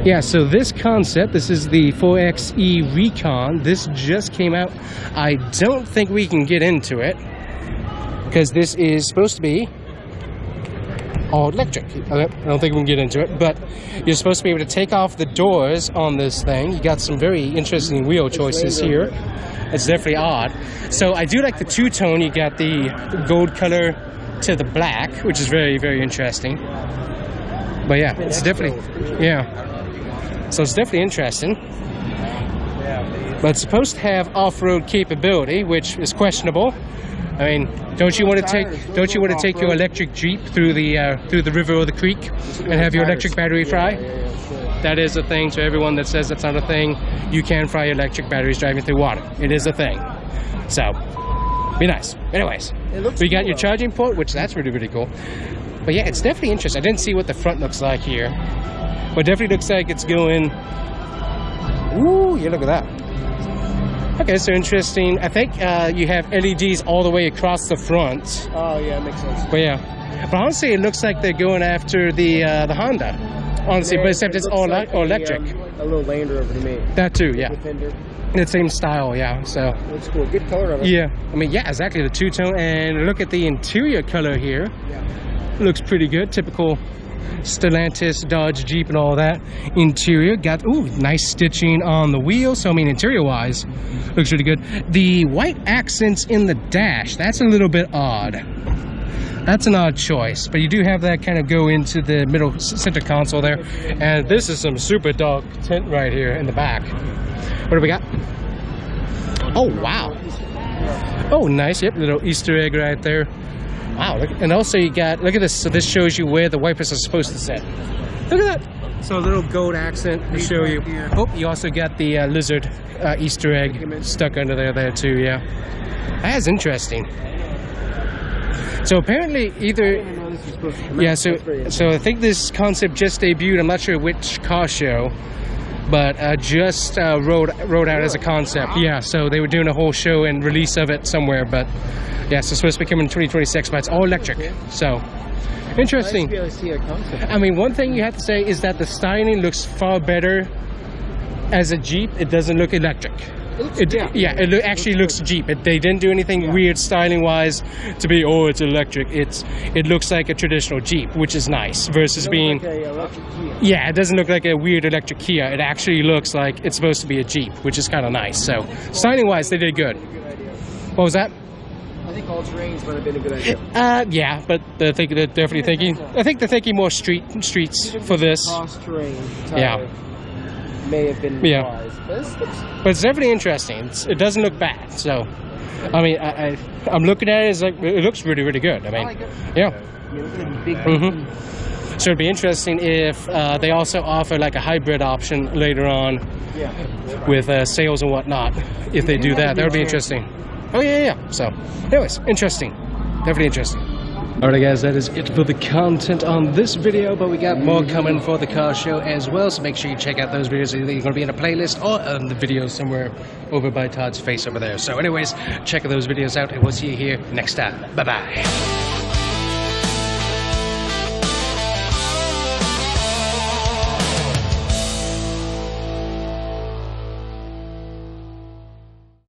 Yeah, so this concept, this is the 4XE Recon. This just came out. I don't think we can get into it because this is supposed to be all electric. I don't think we can get into it, but you're supposed to be able to take off the doors on this thing. You got some very interesting wheel choices here. It's definitely odd. So I do like the two-tone. You got the gold color to the black, which is very, very interesting. But yeah, it's definitely, yeah. So it's definitely interesting. But it's supposed to have off-road capability, which is questionable. I mean, don't you want to take your electric Jeep through the river or the creek and have your electric battery fry? That is a thing. To everyone that says that's not a thing, you can fry electric batteries driving through water. It is a thing. So, be nice. Anyways, we got your charging port, which that's really, really cool. But yeah, it's definitely interesting. I didn't see what the front looks like here, but it definitely looks like it's going. Ooh, yeah, look at that. Okay, so interesting. I think you have LEDs all the way across the front. Oh yeah, makes sense. But yeah, but honestly, it looks like they're going after the Honda. Honestly, but except it's all like electric. A little Land Rover to me. That too, yeah. Defender. The same style, yeah. So. Looks cool. Good color of it. Yeah, I mean, yeah, exactly. The two-tone, and look at the interior color here. Yeah. Looks pretty good. Typical Stellantis, Dodge, Jeep, and all that. Interior got nice stitching on the wheel. So I mean, interior-wise, looks really good. The white accents in the dash, that's a little bit odd. That's an odd choice, but you do have that kind of go into the middle center console there. And this is some super dark tint right here in the back. What do we got? Oh, wow. Oh, nice. Yep, little Easter egg right there. Wow, look, and also you got, look at this. So this shows you where the wipers are supposed to sit. Look at that. So a little gold accent to show you. Oh, you also got the lizard Easter egg stuck under there too, yeah. That's interesting. So apparently either, yeah, so I think this concept just debuted. I'm not sure which car show, but just rolled out as a concept. Yeah, so they were doing a whole show and release of it somewhere, but yeah, so it's supposed to be coming in 2026, but it's all electric. So interesting. I mean, one thing you have to say is that the styling looks far better as a Jeep. It doesn't look electric. It actually looks Jeep. They didn't do anything weird styling wise to be, oh, it's electric. It looks like a traditional Jeep, which is nice, versus being it doesn't look like a weird electric Kia. It actually looks like it's supposed to be a Jeep, which is kind of nice. So styling wise, they did good. What was that? I think all terrains might have been a good idea. Yeah, but I think they're definitely thinking. I think they're thinking more streets for this. Cross terrain. Yeah. May have been wise, but it's definitely interesting. It doesn't look bad. So, I mean, I'm looking at it as like it looks really, really good. I mean, So it'd be interesting if they also offer like a hybrid option later on with sales and whatnot. If they do that, that would be interesting. Oh yeah. So, anyways, interesting. Definitely interesting. Alright guys, that is it for the content on this video, but we got more coming for the car show as well, so make sure you check out those videos. Either you're going to be in a playlist or on the video somewhere over by Todd's face over there. So anyways, check those videos out and we'll see you here next time. Bye bye.